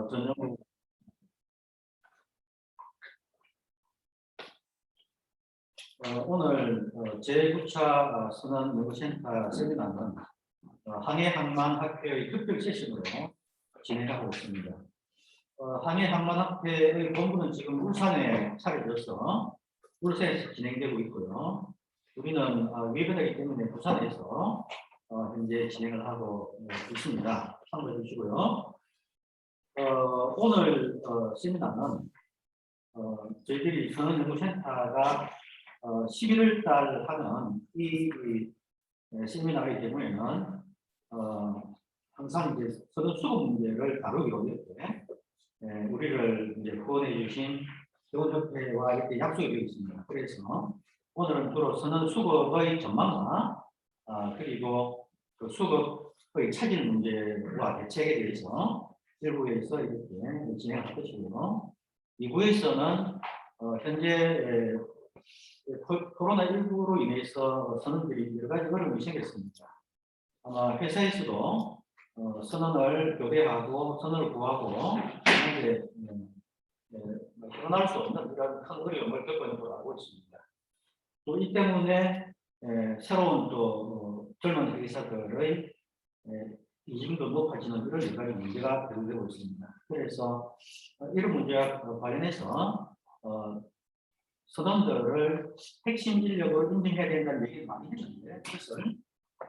전용 오늘 제9차 선언연구센터 세미나는 항해항만학회의 특별 세션으로 진행하고 있습니다. 항해항만학회의 본부는 지금 울산에 차려져서 울산에서 진행되고 있고요. 우리는 웨비나이기 때문에 부산에서 현재 진행을 하고 있습니다. 참고해 주시고요. 오늘 세미나는 저희들이 선언연구센터가 11월 달 하는 이 세미나이기 때문에는 항상 이제 선언 수급 문제를 다루기로 이렇게 우리를 이제 후원해 주신 교원협회와 이렇게 약속이 되어 있습니다. 그래서 오늘은 주로 선언 수급의 전망과 그리고 그 수급의 차질 문제와 대책에 대해서 1부에서 이렇게 진행할 것이고요. 2부에서는 현재 코로나19로 인해서 선언들이 여러 가지 어려움이 생겼습니다. 아마 회사에서도 선언을 교대하고 선언을 구하고 현재 떠날 수 없는 이런 큰 어려움을 겪고 있는 걸로 알고 있습니다. 또 이 때문에 새로운 또 젊은 회사들의 이직도 높아지는 이런 여러 가지 문제가 대두되고 있습니다. 그래서 이런 문제와 관련해서 선언들을 핵심 인력을 인정해야 된다는 얘기를 많이 했는데 그것을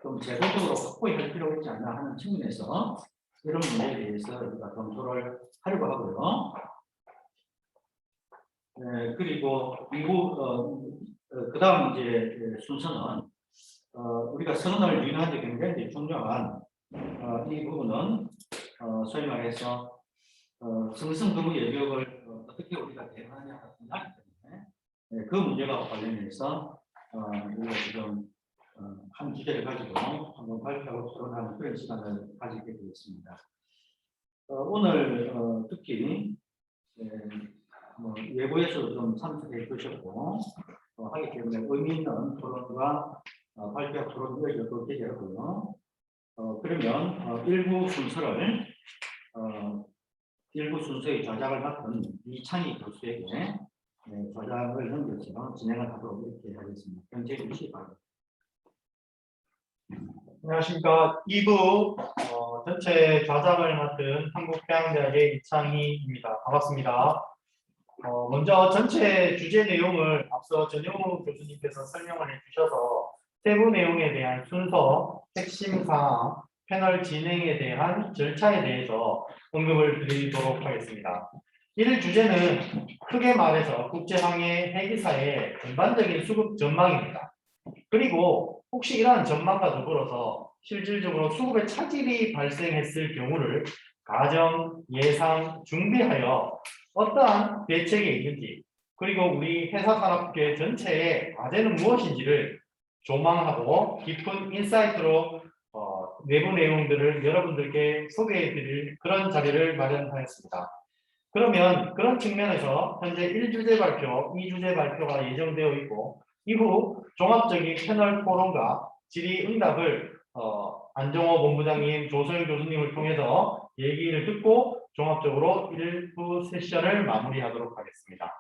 좀 제도적으로 확보할 필요가 있지 않나 하는 측면에서 이런 문제에 대해서 우리가 검토를 하려고 하고요. 그리고 그 다음 이제 순서는 우리가 선언을 유인하는 데 굉장히 중요한 이 부분은 소위 말해서 승승근무 여력을 어떻게 우리가 대응하느냐가 중요하기 때문에 그 문제와 관련해서 우리가 지금 한 주제를 가지고 한번 발표하고 토론하는 그런 시간을 가지게 되겠습니다. 오늘 특히 외부에서 좀 참석해 주셨고 하기 때문에 의미 있는 토론과 발표 토론 이어져도 되겠고요. 그러면 일부 순서의 저작을 맡은 이창희 교수에게 저작을 넘겨서 진행을 하도록 이렇게 하겠습니다. 현재 주시 바랍니다. 안녕하십니까. 2부 전체 좌장을 맡은 한국해양대학의 이창희입니다. 반갑습니다. 먼저 전체 주제 내용을 앞서 전용우 교수님께서 설명을 해주셔서 세부 내용에 대한 순서, 핵심 사항, 패널 진행에 대한 절차에 대해서 언급을 드리도록 하겠습니다. 이를 주제는 크게 말해서 국제항해 해기사의 전반적인 수급 전망입니다. 그리고 혹시 이러한 전망과 더불어서 실질적으로 수급의 차질이 발생했을 경우를 가정, 예상, 준비하여 어떠한 대책이 있는지 그리고 우리 회사산업계 전체의 과제는 무엇인지를 조망하고 깊은 인사이트로 내부 내용들을 여러분들께 소개해 드릴 그런 자리를 마련하였습니다. 그러면 그런 측면에서 현재 1주제 발표, 2주제 발표가 예정되어 있고 이후 종합적인 패널 토론과 질의응답을 안정호 본부장님, 조소영 교수님을 통해서 얘기를 듣고 종합적으로 1부 세션을 마무리하도록 하겠습니다.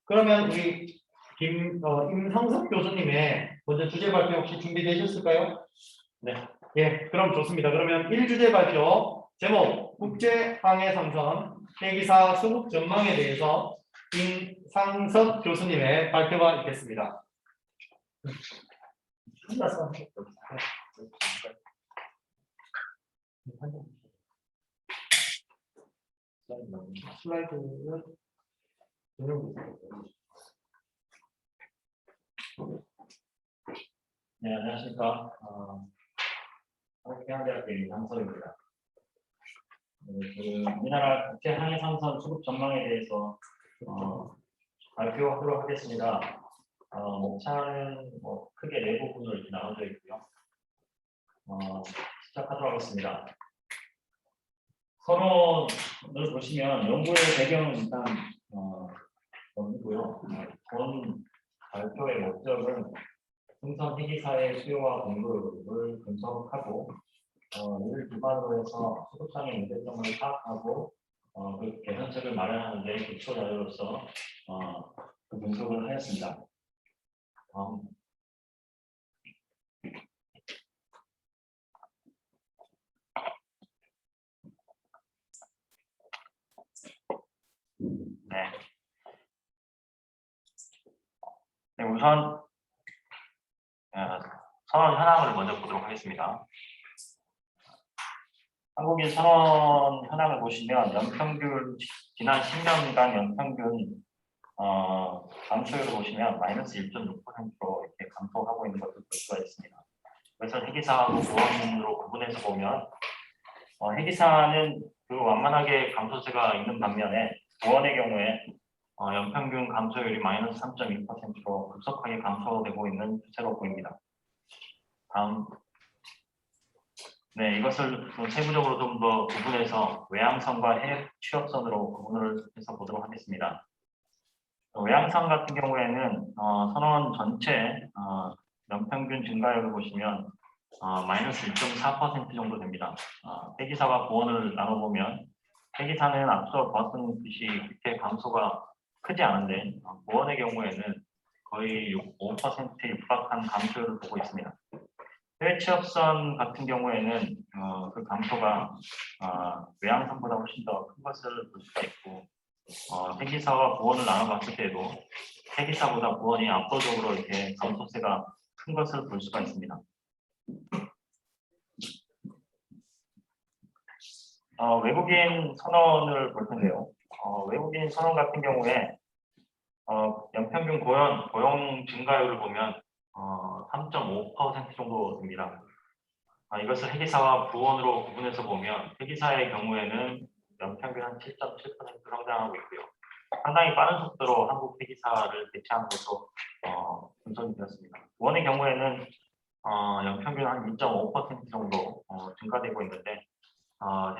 그러면 우리 임성석 교수님의 먼저 주제 발표 혹시 준비되셨을까요? 네. 예, 그럼 좋습니다. 그러면 1주제 발표 제목 국제항해상선 해기사 수급 전망에 대해서 임상석 교수님의 발표가 있겠습니다. 슬라이드는 네, 안녕하십니까. 한국해양대학교 임상석입니다. 우리나라 국제항해상선 수급 전망에 대해서 발표하도록 하겠습니다. 목차는 크게 네 부분으로 이렇게 나눠져 있고요. 시작하도록 하겠습니다. 서론을 보시면 연구의 배경은 일단 보이고요. 본 발표의 목적은 승선 해기사의 수요와 공급을 분석하고 이를 기반으로 해서 수급상의 문제점을 파악하고 그 계산책을 마련하는 데 기초 자료로서 그 분석을 하였습니다. 네. 네, 우선 선원 현황을 먼저 보도록 하겠습니다. 한국인 선원 현황을 보시면 연평균 지난 10년간 연평균 감소율을 보시면 마이너스 1.6%로 이렇게 감소하고 있는 것을 볼 수가 있습니다. 그래서 회계사하고 보험으로 구분해서 보면 회계사는 그 완만하게 감소세가 있는 반면에 보험의 경우에 연평균 감소율이 마이너스 3.2%로 급속하게 감소되고 있는 추세로 보입니다. 다음. 네, 이것을 좀 세부적으로 좀 더 구분해서 외향선과 해외 취업선으로 구분을 해서 보도록 하겠습니다. 외향선 같은 경우에는 선원 전체 연평균 증가율을 보시면 마이너스 1.4% 정도 됩니다. 회계사와 보험을 나눠보면 회계사는 앞서 봤던 듯이 그렇게 감소가 크지 않은데 보험의 경우에는 거의 5%에 육박한 감소율을 보고 있습니다. 해외 취업선 같은 경우에는 그 감소가 외향선보다 훨씬 더 큰 것을 볼 수가 있고 회계사와 보험을 나눠봤을 때도 회계사보다 보험이 압도적으로 이렇게 감소세가 큰 것을 볼 수가 있습니다. 외국인 선원을 볼 텐데요. 외국인 선원 같은 경우에 연평균 고용 증가율을 보면 3.5% 정도 됩니다. 이것을 회계사와 부원으로 구분해서 보면 회계사의 경우에는 연평균 한 7.7% 성장하고 있고요. 상당히 빠른 속도로 한국 회계사를 대체하는 것으로 분석이 되었습니다. 부원의 경우에는 연평균 한 2.5% 정도 증가되고 있는데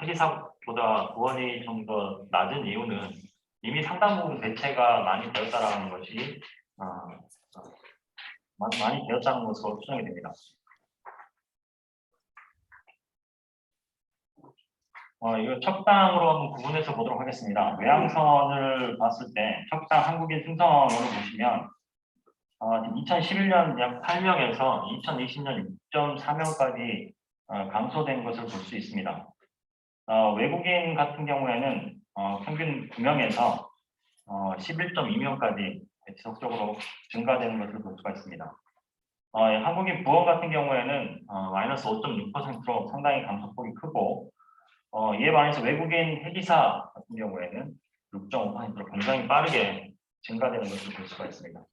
회계사보다 부원이 좀 더 낮은 이유는 이미 상당 부분 대체가 많이 되었다는 것이 많이 되었다는 것으로 추정이 됩니다. 이거 척당으로 한번 구분해서 보도록 하겠습니다. 외향선을 봤을 때 척당 한국인 승선원을 보시면 2011년 약 8명에서 2020년 6.4명까지 감소된 것을 볼 수 있습니다. 외국인 같은 경우에는 평균 9명에서 11.2명까지 지속적으로 증가되는 것을 볼 수가 있습니다. 한국인 부원 같은 경우에는 마이너스 5.6%로 상당히 감소폭이 크고 이에 반해서 외국인 회계사 같은 경우에는 6.5%로 굉장히 빠르게 증가되는 것을 볼 수가 있습니다.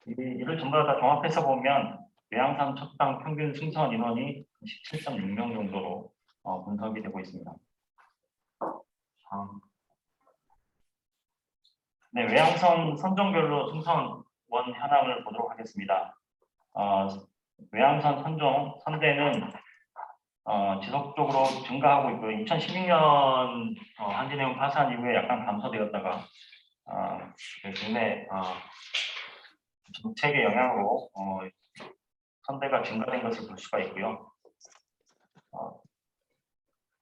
이를 전부 다 종합해서 보면 외향선 척당 평균 승선 인원이 17.6명 정도로 분석이 되고 있습니다. 네, 외향선 선종별로 승선원 현황을 보도록 하겠습니다. 외향선 선대는 지속적으로 증가하고 있고요. 2016년 한진해운 파산 이후에 약간 감소되었다가 국내 정책의 영향으로 선대가 증가된 것을 볼 수가 있고요.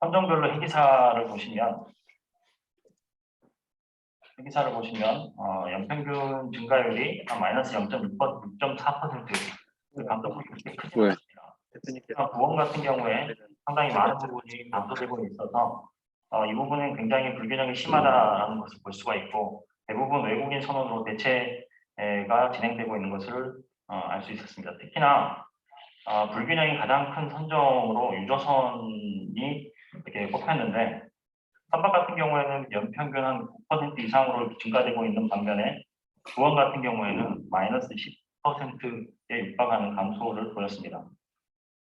선종별로 회계사를 보시면 연평균 증가율이 마이너스 0.4%, 감소폭이 그렇게 크지 않습니다. 보험 같은 경우에 상당히 많은 부분이 감소되고 있어서 이 부분은 굉장히 불균형이 심하다는 것을 볼 수가 있고 대부분 외국인 선원으로 대체가 진행되고 있는 것을 알 수 있었습니다. 특히나 불균형이 가장 큰 선종으로 유조선이 이렇게 꼽혔는데 선박 같은 경우에는 연평균 한 9% 이상으로 증가되고 있는 반면에 부원 같은 경우에는 마이너스 10%에 육박하는 감소를 보였습니다.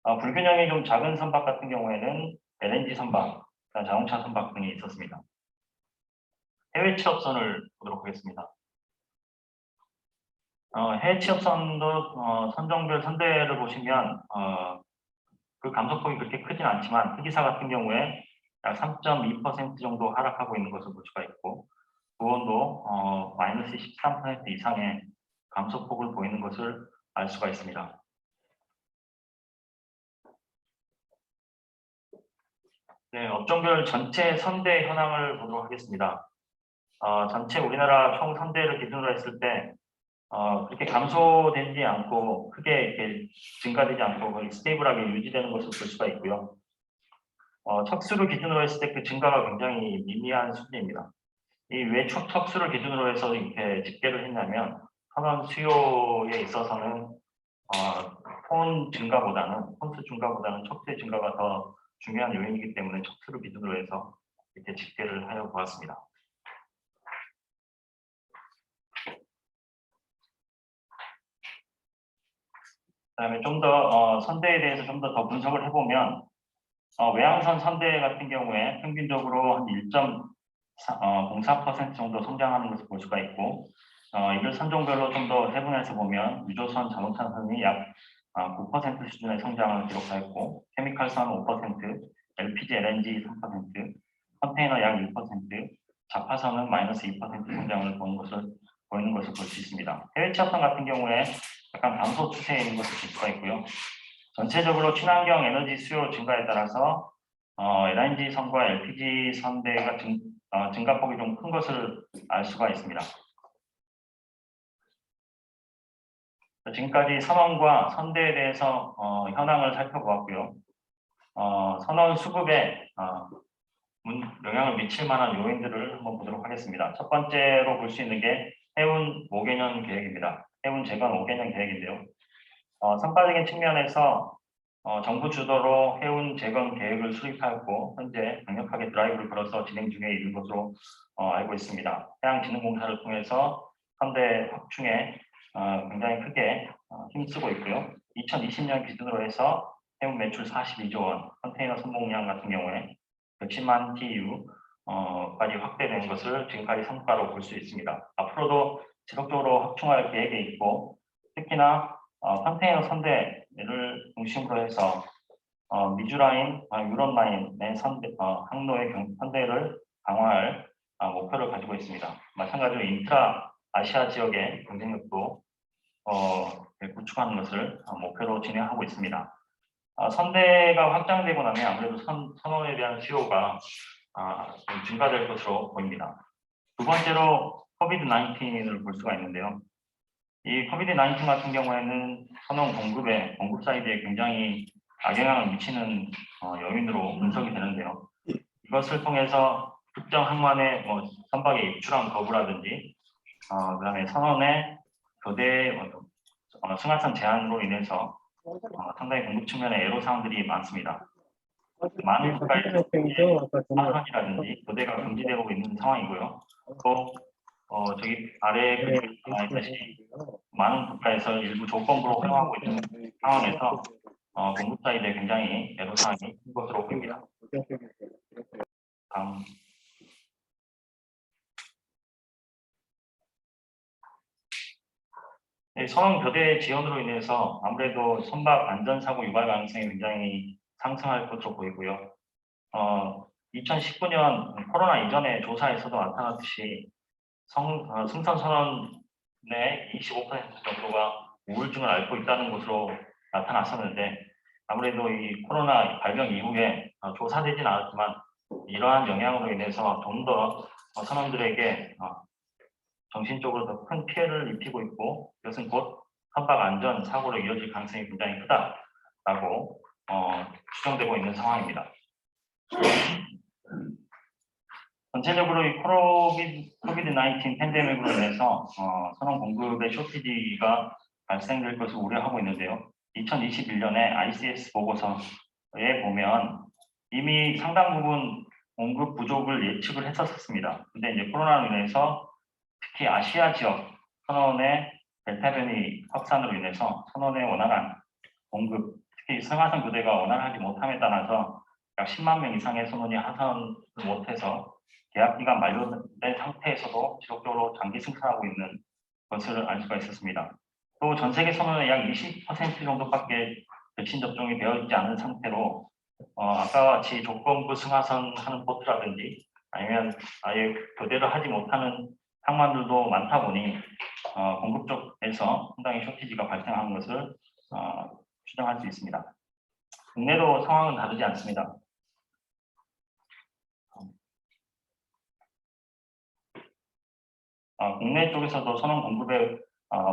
불균형이 좀 작은 선박 같은 경우에는 LNG 선박, 자동차 선박 등이 있었습니다. 해외 취업선을 보도록 하겠습니다. 해외 취업선도 선종별 선대를 보시면 그 감소폭이 그렇게 크진 않지만 회계사 같은 경우에 약 3.2% 정도 하락하고 있는 것을 볼 수가 있고 부원도 마이너스 13% 이상의 감소폭을 보이는 것을 알 수가 있습니다. 네, 업종별 전체 선대 현황을 보도록 하겠습니다. 전체 우리나라 총 선대를 기준으로 했을 때 그렇게 감소되지 않고 크게 이렇게 증가되지 않고 거의 스테이블하게 유지되는 것을 볼 수가 있고요. 척수를 기준으로 했을 때 그 증가가 굉장히 미미한 수준입니다. 이 왜 척수를 기준으로 해서 이렇게 집계를 했냐면 선원 수요에 있어서는 폰수 증가보다는 척수의 증가가 더 중요한 요인이기 때문에 척수를 기준으로 해서 이렇게 집계를 하여 보았습니다. 그다음에 좀 더 선대에 대해서 좀 더 분석을 해보면 외항선 선대 같은 경우에 평균적으로 한 1.04% 정도 성장하는 것을 볼 수가 있고 이걸 선종별로 좀 더 세분해서 보면 유조선, 자동차선이 약 9% 수준의 성장을 기록하였고 케미칼선 5%, LPG, LNG 3%, 컨테이너 약 6%, 자파선은 마이너스 2% 성장을 보이는 것을 볼 수 있습니다. 해외 취업선 같은 경우에 약간 감소 추세에 있는 것을 볼 수가 있고요. 전체적으로 친환경 에너지 수요 증가에 따라서 LNG 선과 LPG 선대가 증가폭이 좀 큰 것을 알 수가 있습니다. 지금까지 선원과 선대에 대해서 현황을 살펴보았고요. 선원 수급에 영향을 미칠 만한 요인들을 한번 보도록 하겠습니다. 첫 번째로 볼 수 있는 게 해운 5개년 계획입니다. 해운 재건 5개년 계획인데요. 성과적인 측면에서 정부 주도로 해운 재건 계획을 수립하였고 현재 강력하게 드라이브를 걸어서 진행 중에 있는 것으로 알고 있습니다. 해양진흥공사를 통해서 선대 확충에 굉장히 크게 힘쓰고 있고요. 2020년 기준으로 해서 해운 매출 42조 원, 컨테이너 선봉량 같은 경우에 110만 TEU까지 확대된 것을 지금까지 성과로 볼 수 있습니다. 앞으로도 지속적으로 확충할 계획이 있고 특히나 컨테이너 선대를 중심으로 해서 미주라인, 유럽라인의 항로의 선대를 강화할 목표를 가지고 있습니다. 마찬가지로 인트라 아시아 지역의 경쟁력도 구축하는 것을 목표로 진행하고 있습니다. 선대가 확장되고 나면 아무래도 선원에 대한 수요가 좀 증가될 것으로 보입니다. 두 번째로 코비드-19을 볼 수가 있는데요. 이 코비드-19 같은 경우에는 선원 공급 사이드에 굉장히 악영향을 미치는 요인으로 분석이 되는데요. 이것을 통해서 특정 항만의 선박의 입출항 거부라든지 그다음에 선원의 교대 승하선 제한으로 인해서 상당히 공급 측면에 애로사항들이 많습니다. 많은 국가에서 승하선이라든지 교대가 금지되고 있는 상황이고요. 또 저기 아래 그림에 나와 있듯이 많은 국가에서 일부 조건부로 허용하고 있는 상황에서 공급 사이드에 굉장히 애로사항이 큰 것으로 보입니다. 다음. 선원 교대 지원으로 인해서 아무래도 선박 안전사고 유발 가능성이 굉장히 상승할 것으로 보이고요. 2019년 코로나 이전의 조사에서도 나타났듯이 승선 선원의 25% 정도가 우울증을 앓고 있다는 것으로 나타났었는데 아무래도 이 코로나 발병 이후에 조사되지는 않았지만 이러한 영향으로 인해서 좀 더 선원들에게 정신적으로 더 큰 피해를 입히고 있고 이것은 곧 선박 안전 사고로 이어질 가능성이 굉장히 크다라고 추정되고 있는 상황입니다. 전체적으로 이 코비드-19 팬데믹으로 인해서 선원 공급의 쇼티지가 발생될 것을 우려하고 있는데요. 2021년에 ICS 보고서에 보면 이미 상당 부분 공급 부족을 예측을 했었습니다. 근데 이제 코로나로 인해서 특히 아시아 지역 선원의 델타 변이 확산으로 인해서 선원의 원활한 공급, 특히 승하선 교대가 원활하지 못함에 따라서 약 10만 명 이상의 선원이 하선을 못해서 계약 기간 만료된 상태에서도 지속적으로 장기 승선하고 있는 것을 알 수가 있었습니다. 또 전 세계 선원의 약 20% 정도밖에 백신 접종이 되어 있지 않은 상태로 아까 같이 조건부 승하선 하는 보트라든지 아니면 아예 교대를 하지 못하는 항만들도 많다 보니 공급 쪽에서 상당히 쇼티지가 발생하는 것을 추정할 수 있습니다. 국내도 상황은 다르지 않습니다. 국내 쪽에서도 선원 공급의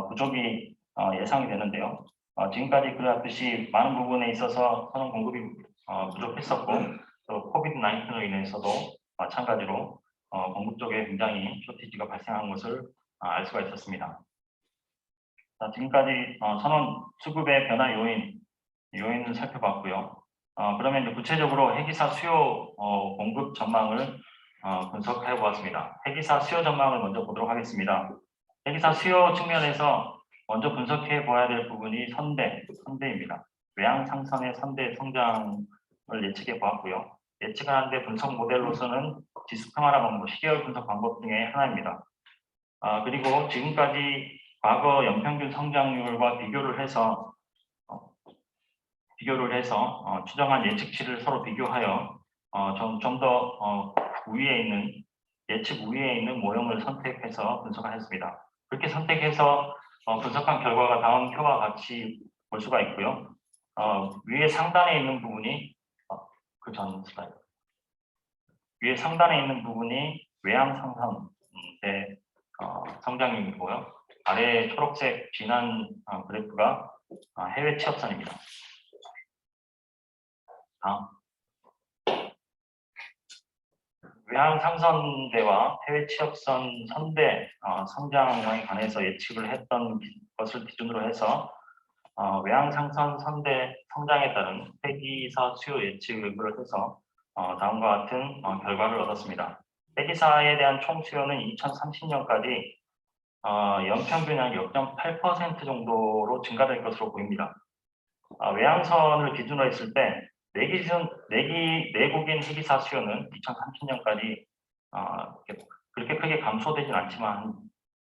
부족이 예상이 되는데요. 지금까지 그래왔듯이 많은 부분에 있어서 선원 공급이 부족했었고 또 코비드-19로 인해서도 마찬가지로 공급 쪽에 굉장히 쇼티지가 발생한 것을 알 수가 있었습니다. 자, 지금까지 선원 수급의 변화 요인을 살펴봤고요. 그러면 이제 구체적으로 해기사 수요 공급 전망을 분석해 보았습니다. 해기사 수요 전망을 먼저 보도록 하겠습니다. 해기사 수요 측면에서 먼저 분석해 보아야 될 부분이 선대입니다. 외양 상선의 선대 성장을 예측해 보았고요. 예측하는데 분석 모델로서는 지수 평화라 방법, 시계열 분석 방법 중에 하나입니다. 그리고 지금까지 과거 연평균 성장률과 비교를 해서 추정한 예측치를 서로 비교하여 좀 더 우위에 있는 예측 우위에 있는 모형을 선택해서 분석하였습니다. 그렇게 선택해서 분석한 결과가 다음 표와 같이 볼 수가 있고요. 위에 상단에 있는 부분이 그 전 슬라이드. 위에 상단에 있는 부분이 외양 상선의 성장률이고요. 아래 초록색 진한 그래프가 해외 취업선입니다. 다음. 외양 상선대와 해외 취업선 선대 성장에 관해서 예측을 했던 것을 기준으로 해서 외양 상선 선대 성장에 따른 회기사 수요 예측을 해서 다음과 같은 결과를 얻었습니다. 회기사에 대한 총 수요는 2030년까지 연평균 한 0.8% 정도로 증가될 것으로 보입니다. 외양선을 기준으로 했을 때 내국인 회기사 수요는 2030년까지 그렇게 크게 감소되진 않지만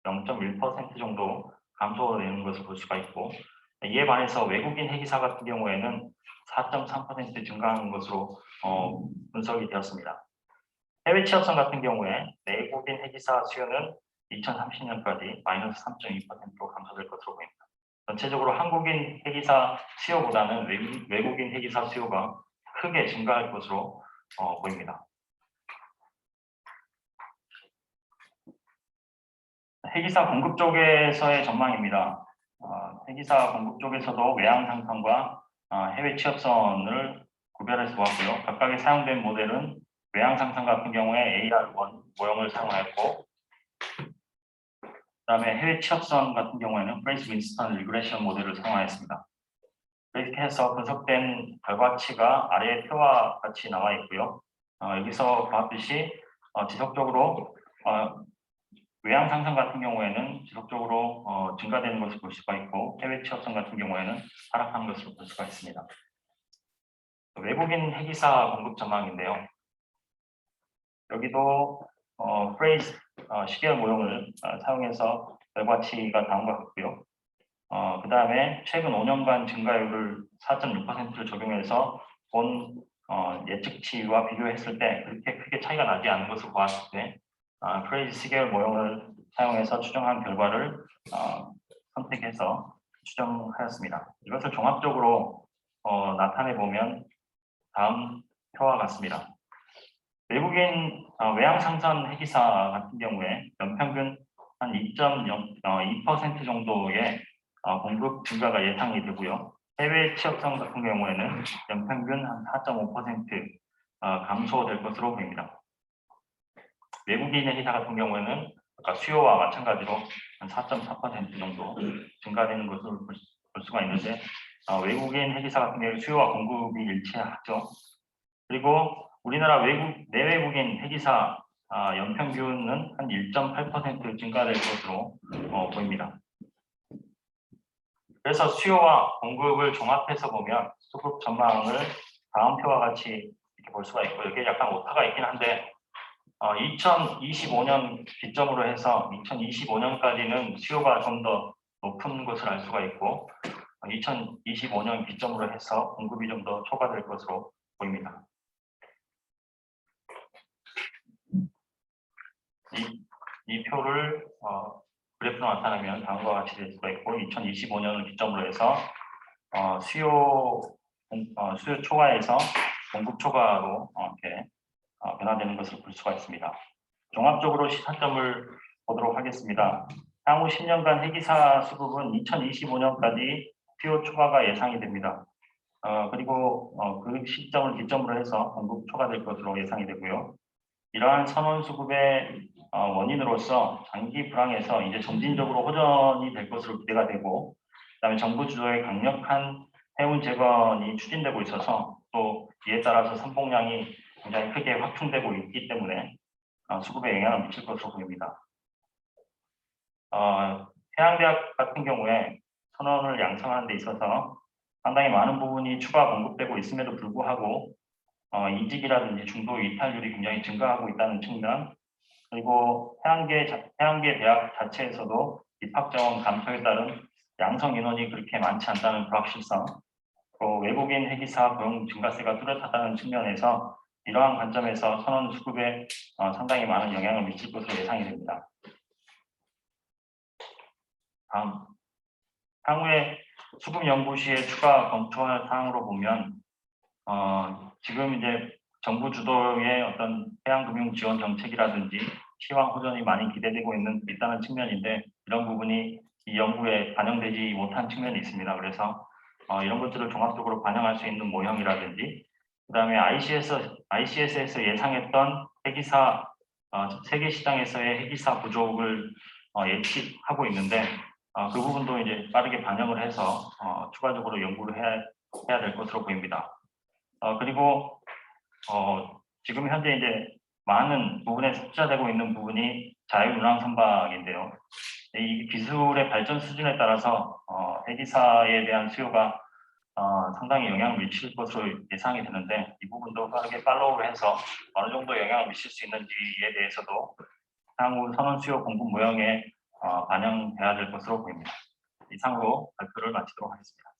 0.1% 정도 감소되는 것을 볼 수가 있고, 이에 반해서 외국인 회기사 같은 경우에는 4.3% 증가하는 것으로 분석이 되었습니다. 해외 취업선 같은 경우에 내국인 회기사 수요는 2030년까지 마이너스 3.2%로 감소될 것으로 보입니다. 전체적으로 한국인 회기사 수요보다는 외국인 회기사 수요가 크게 증가할 것으로 보입니다. 회기사 공급 쪽에서의 전망입니다. 회기사 공급 쪽에서도 외양 상선과 해외 취업선을 구별해서 보았고요. 각각의 사용된 모델은 외양 상선 같은 경우에 AR1 모형을 사용하였고, 그다음에 해외 취업선 같은 경우에는 프레이스 윈스턴 리그레션 모델을 사용하였습니다. 이렇게 해서 분석된 결과치가 아래의 표와 같이 나와 있고요. 여기서 보았듯이 지속적으로 외양 상선 같은 경우에는 지속적으로 증가되는 것을 볼 수가 있고, 해외 취업선 같은 경우에는 하락하는 것을 볼 수가 있습니다. 외국인 회기사 공급 전망인데요. 여기도 프레이스 시계열 모형을 사용해서 결과치가 다음과 같고요. 그 다음에 최근 5년간 증가율을 4.6%를 적용해서 본 예측치와 비교했을 때 그렇게 크게 차이가 나지 않은 것을 보았을 때 프레이스 시계열 모형을 사용해서 추정한 결과를 선택해서 추정하였습니다. 이것을 종합적으로 나타내 보면 다음 표와 같습니다. 외국인 외양 상선 회기사 같은 경우에 연평균 한 2.2% 정도의 공급 증가가 예상이 되고요. 해외 취업선 같은 경우에는 연평균 한 4.5% 감소될 것으로 보입니다. 외국인 회기사 같은 경우에는 아까 수요와 마찬가지로 한 4.4% 정도 증가되는 것을 볼 수가 있는데, 외국인 회기사 같은 경우 수요와 공급이 일치하죠. 그리고 우리나라 내외국인 회기사 연평균은 한 1.8% 증가될 것으로 보입니다. 그래서 수요와 공급을 종합해서 보면 수급 전망을 다음 표와 같이 이렇게 볼 수가 있고, 여기에 약간 오타가 있긴 한데 2025년 기점으로 해서 2025년까지는 수요가 좀 더 높은 것을 알 수가 있고, 2025년 기점으로 해서 공급이 좀 더 초과될 것으로 보입니다. 이 표를 그래프로 나타내면 다음과 같이 될 수가 있고, 2025년을 기점으로 해서 수요 초과에서 공급 초과로 이렇게 변화되는 것을 볼 수가 있습니다. 종합적으로 시사점을 보도록 하겠습니다. 향후 10년간 해기사 수급은 2025년까지 수요 초과가 예상이 됩니다. 그리고 그 시점을 기점으로 해서 공급 초과될 것으로 예상이 되고요. 이러한 선원 수급의 원인으로서 장기 불황에서 이제 점진적으로 호전이 될 것으로 기대가 되고, 그다음에 정부 주도의 강력한 해운 재건이 추진되고 있어서 또 이에 따라서 선봉량이 굉장히 크게 확충되고 있기 때문에 수급에 영향을 미칠 것으로 보입니다. 해양대학 같은 경우에 선원을 양성하는 데 있어서 상당히 많은 부분이 추가 공급되고 있음에도 불구하고 이직이라든지 중도 이탈률이 굉장히 증가하고 있다는 측면, 그리고 해양계 대학 자체에서도 입학 자원 감소에 따른 양성 인원이 그렇게 많지 않다는 불확실성, 또 외국인 해기사 고용 증가세가 뚜렷하다는 측면에서 이러한 관점에서 선원 수급에 상당히 많은 영향을 미칠 것으로 예상이 됩니다. 다음, 향후에 수급 연구 시에 추가 검토할 사항으로 보면 지금 이제 정부 주도의 어떤 해양금융 지원 정책이라든지 시황 호전이 많이 기대되고 있다는 측면인데, 이런 부분이 이 연구에 반영되지 못한 측면이 있습니다. 그래서 이런 것들을 종합적으로 반영할 수 있는 모형이라든지, 그다음에 ICS에서 예상했던 해기사 세계 시장에서의 해기사 부족을 예측하고 있는데, 그 부분도 이제 빠르게 반영을 해서 추가적으로 연구를 해야 될 것으로 보입니다. 그리고 지금 현재 이제 많은 부분에 습자되고 있는 부분이 자유운항 선박인데요. 이 기술의 발전 수준에 따라서 해기사에 대한 수요가 상당히 영향을 미칠 것으로 예상이 되는데, 이 부분도 빠르게 팔로우를 해서 어느 정도 영향을 미칠 수 있는지에 대해서도 향후 선원 수요 공급 모형에 반영돼야 될 것으로 보입니다. 이상으로 발표를 마치도록 하겠습니다.